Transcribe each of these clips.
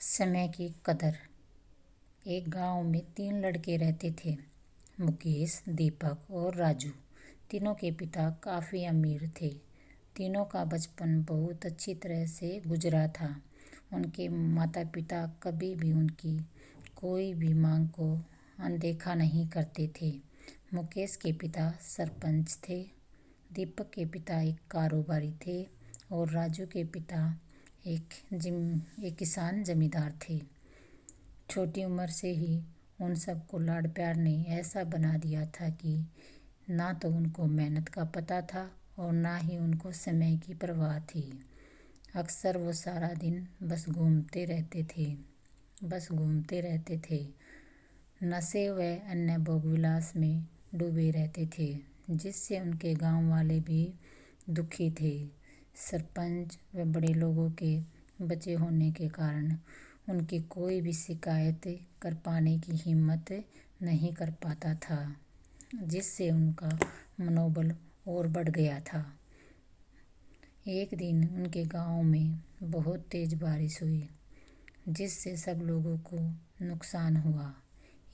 समय की कदर। एक गांव में 3 लड़के रहते थे, मुकेश, दीपक और राजू। तीनों के पिता काफ़ी अमीर थे। तीनों का बचपन बहुत अच्छी तरह से गुजरा था। उनके माता पिता कभी भी उनकी कोई भी मांग को अनदेखा नहीं करते थे। मुकेश के पिता सरपंच थे, दीपक के पिता एक कारोबारी थे और राजू के पिता एक किसान जमींदार थे। छोटी उम्र से ही उन सबको लाड प्यार ने ऐसा बना दिया था कि ना तो उनको मेहनत का पता था और ना ही उनको समय की परवाह थी। अक्सर वो सारा दिन बस घूमते रहते थे। नशे व अन्य भोगविलास में डूबे रहते थे, जिससे उनके गांव वाले भी दुखी थे। सरपंच व बड़े लोगों के बचे होने के कारण उनकी कोई भी शिकायत कर पाने की हिम्मत नहीं कर पाता था, जिससे उनका मनोबल और बढ़ गया था। एक दिन उनके गांव में बहुत तेज बारिश हुई, जिससे सब लोगों को नुकसान हुआ।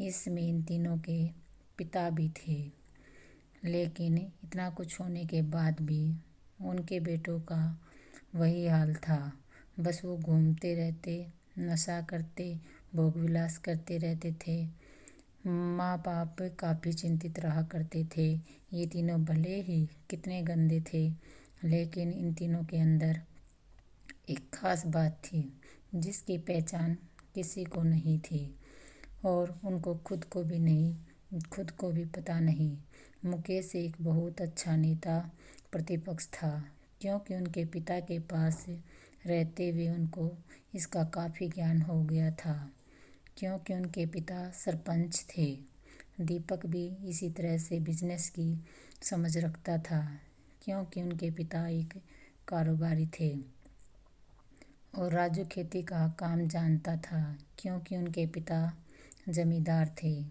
इसमें इन तीनों के पिता भी थे, लेकिन इतना कुछ होने के बाद भी उनके बेटों का वही हाल था। बस वो घूमते रहते, नशा करते, भोगविलास करते रहते थे। माँ बाप काफ़ी चिंतित रहा करते थे। ये तीनों भले ही कितने गंदे थे, लेकिन इन तीनों के अंदर एक खास बात थी जिसकी पहचान किसी को नहीं थी और उनको खुद को भी पता नहीं। मुकेश एक बहुत अच्छा नेता प्रतिपक्ष था, क्योंकि उनके पिता के पास रहते हुए उनको इसका काफ़ी ज्ञान हो गया था, क्योंकि उनके पिता सरपंच थे। दीपक भी इसी तरह से बिजनेस की समझ रखता था, क्योंकि उनके पिता एक कारोबारी थे। और राजू खेती का काम जानता था, क्योंकि उनके पिता जमींदार थे।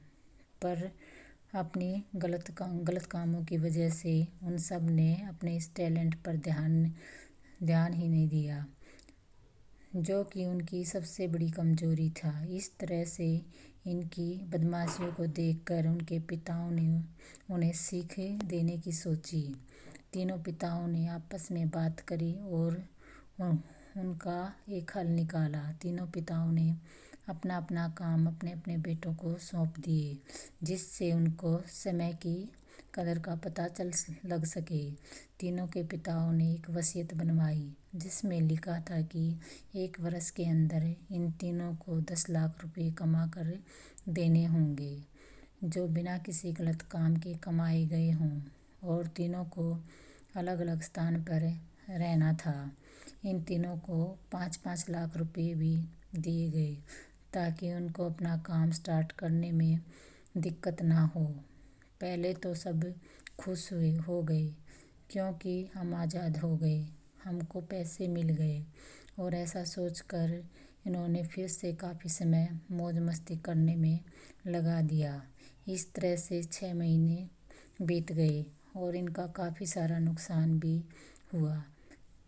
पर अपनी गलत कामों की वजह से उन सब ने अपने इस टैलेंट पर ध्यान ही नहीं दिया, जो कि उनकी सबसे बड़ी कमजोरी था। इस तरह से इनकी बदमाशियों को देखकर उनके पिताओं ने उन्हें सीख देने की सोची। तीनों पिताओं ने आपस में बात करी और उनका एक हल निकाला। तीनों पिताओं ने अपना अपना काम अपने अपने बेटों को सौंप दिए, जिससे उनको समय की कदर का पता लग सके। तीनों के पिताओं ने एक वसीयत बनवाई, जिसमें लिखा था कि 1 वर्ष के अंदर इन तीनों को 10 लाख रुपए कमा कर देने होंगे, जो बिना किसी गलत काम के कमाए गए हों, और तीनों को अलग अलग स्थान पर रहना था। इन तीनों को 5-5 लाख रुपए भी दिए गए, ताकि उनको अपना काम स्टार्ट करने में दिक्कत ना हो। पहले तो सब खुश हो गए, क्योंकि हम आज़ाद हो गए, हमको पैसे मिल गए। और ऐसा सोचकर इन्होंने फिर से काफ़ी समय मौज मस्ती करने में लगा दिया। इस तरह से 6 महीने बीत गए और इनका काफ़ी सारा नुकसान भी हुआ।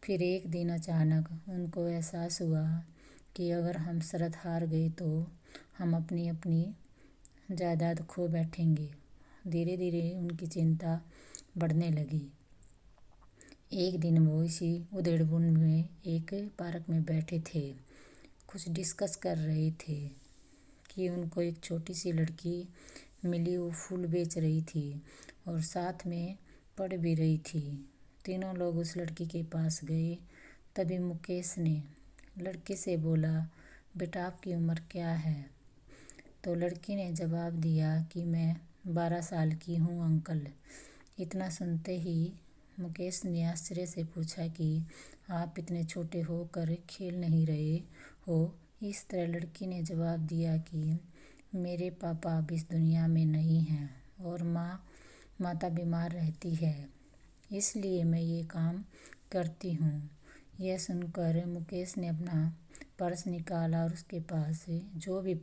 फिर एक दिन अचानक उनको एहसास हुआ कि अगर हम शर्त हार गए तो हम अपनी अपनी जायदाद खो बैठेंगे। धीरे धीरे उनकी चिंता बढ़ने लगी। एक दिन वो इसी उधेड़बुन में एक पार्क में बैठे थे, कुछ डिस्कस कर रहे थे कि उनको एक छोटी सी लड़की मिली। वो फूल बेच रही थी और साथ में पढ़ भी रही थी। तीनों लोग उस लड़की के पास गए। तभी मुकेश ने लड़की से बोला, बेटा आपकी उम्र क्या है? तो लड़की ने जवाब दिया कि मैं 12 साल की हूँ अंकल। इतना सुनते ही मुकेश ने आश्चर्य से पूछा कि आप इतने छोटे होकर खेल नहीं रहे हो? इस तरह लड़की ने जवाब दिया कि मेरे पापा अब इस दुनिया में नहीं हैं और माता बीमार रहती है, इसलिए मैं ये काम करती हूँ। यह सुनकर मुकेश ने अपना पर्स निकाला और उसके पास जो भी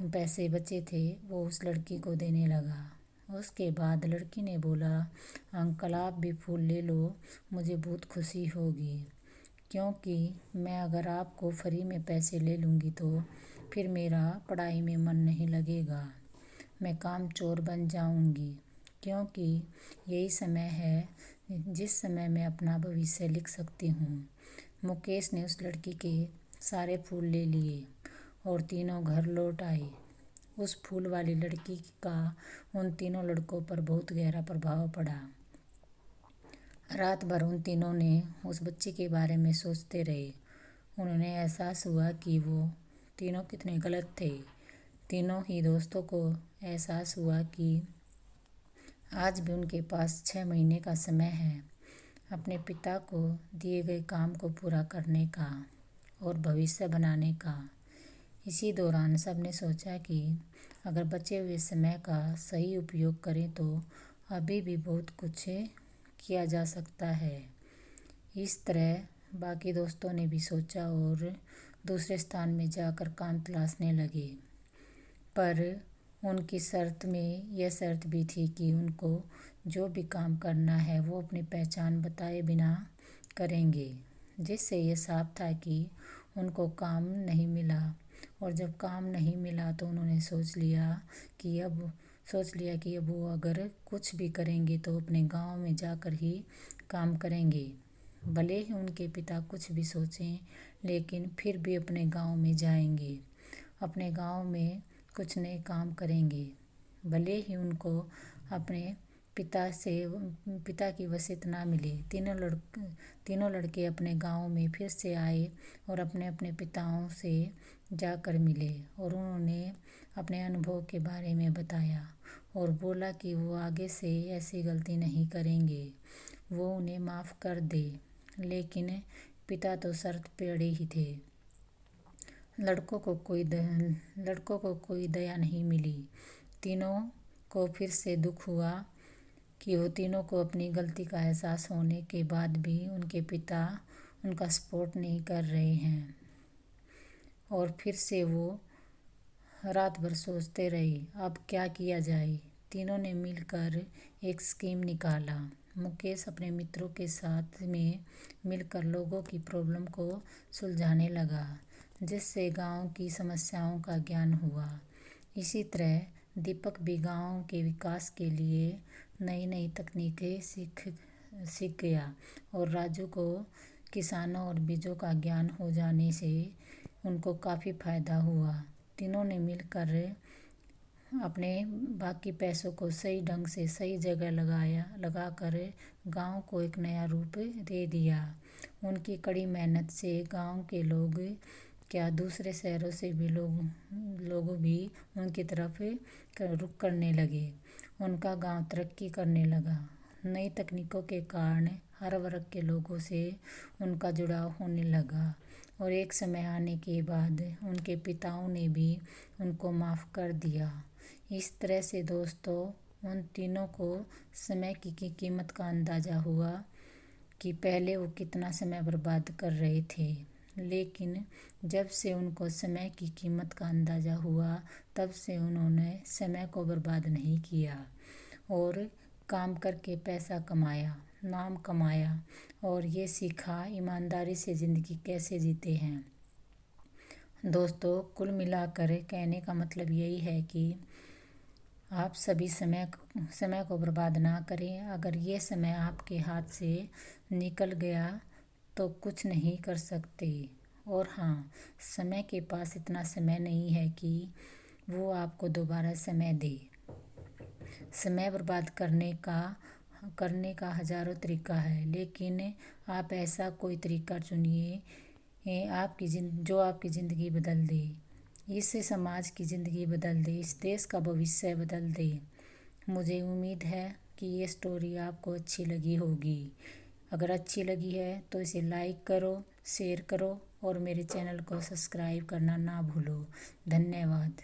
पैसे बचे थे वो उस लड़की को देने लगा। उसके बाद लड़की ने बोला, अंकल आप भी फूल ले लो, मुझे बहुत खुशी होगी, क्योंकि मैं अगर आपको फ्री में पैसे ले लूँगी तो फिर मेरा पढ़ाई में मन नहीं लगेगा, मैं कामचोर बन जाऊँगी, क्योंकि यही समय है जिस समय मैं अपना भविष्य लिख सकती हूँ। मुकेश ने उस लड़की के सारे फूल ले लिए और तीनों घर लौट आए। उस फूल वाली लड़की का उन तीनों लड़कों पर बहुत गहरा प्रभाव पड़ा। रात भर उन तीनों ने उस बच्चे के बारे में सोचते रहे। उन्हें एहसास हुआ कि वो तीनों कितने गलत थे। तीनों ही दोस्तों को एहसास हुआ कि आज भी उनके पास 6 महीने का समय है अपने पिता को दिए गए काम को पूरा करने का और भविष्य बनाने का। इसी दौरान सबने सोचा कि अगर बचे हुए समय का सही उपयोग करें तो अभी भी बहुत कुछ किया जा सकता है। इस तरह बाकी दोस्तों ने भी सोचा और दूसरे स्थान में जाकर काम तलाशने लगे। पर उनकी शर्त में यह शर्त भी थी कि उनको जो भी काम करना है वो अपनी पहचान बताए बिना करेंगे, जिससे ये साफ था कि उनको काम नहीं मिला। और जब काम नहीं मिला तो उन्होंने सोच लिया कि अब वो अगर कुछ भी करेंगे तो अपने गांव में जाकर ही काम करेंगे। भले ही उनके पिता कुछ भी सोचें, लेकिन फिर भी अपने गांव में जाएंगे, अपने गांव में कुछ नए काम करेंगे। भले ही उनको अपने पिता की वसीयत ना मिले। तीनों लड़के अपने गांव में फिर से आए और अपने अपने पिताओं से जाकर मिले और उन्होंने अपने अनुभव के बारे में बताया और बोला कि वो आगे से ऐसी गलती नहीं करेंगे, वो उन्हें माफ़ कर दे। लेकिन पिता तो शर्त पे अड़े ही थे। लड़कों को कोई दया नहीं मिली। तीनों को फिर से दुख हुआ कि वो तीनों को अपनी गलती का एहसास होने के बाद भी उनके पिता उनका सपोर्ट नहीं कर रहे हैं। और फिर से वो रात भर सोचते रहे अब क्या किया जाए। तीनों ने मिलकर एक स्कीम निकाला। मुकेश अपने मित्रों के साथ में मिलकर लोगों की प्रॉब्लम को सुलझाने लगा, जिससे गांव की समस्याओं का ज्ञान हुआ। इसी तरह दीपक भी गांव के विकास के लिए नई नई तकनीकें सीख गया और राजू को किसानों और बीजों का ज्ञान हो जाने से उनको काफ़ी फ़ायदा हुआ। तीनों ने मिलकर अपने बाकी पैसों को सही ढंग से सही जगह लगाकर गांव को एक नया रूप दे दिया। उनकी कड़ी मेहनत से गांव के लोग क्या दूसरे शहरों से भी लोग भी उनकी तरफ रुख करने लगे। उनका गांव तरक्की करने लगा। नई तकनीकों के कारण हर वर्ग के लोगों से उनका जुड़ाव होने लगा और एक समय आने के बाद उनके पिताओं ने भी उनको माफ़ कर दिया। इस तरह से दोस्तों उन तीनों को समय की कीमत का अंदाज़ा हुआ कि पहले वो कितना समय बर्बाद कर रहे थे, लेकिन जब से उनको समय की कीमत का अंदाज़ा हुआ तब से उन्होंने समय को बर्बाद नहीं किया और काम करके पैसा कमाया, नाम कमाया और ये सीखा ईमानदारी से ज़िंदगी कैसे जीते हैं। दोस्तों कुल मिलाकर कहने का मतलब यही है कि आप सभी समय को बर्बाद ना करें। अगर ये समय आपके हाथ से निकल गया तो कुछ नहीं कर सकते। और हाँ, समय के पास इतना समय नहीं है कि वो आपको दोबारा समय दे। समय बर्बाद करने का हज़ारों तरीका है, लेकिन आप ऐसा कोई तरीका चुनिए जो आपकी ज़िंदगी बदल दे, इस समाज की ज़िंदगी बदल दे, इस देश का भविष्य बदल दे। मुझे उम्मीद है कि ये स्टोरी आपको अच्छी लगी होगी। अगर अच्छी लगी है तो इसे लाइक करो, शेयर करो और मेरे चैनल को सब्सक्राइब करना ना भूलो। धन्यवाद।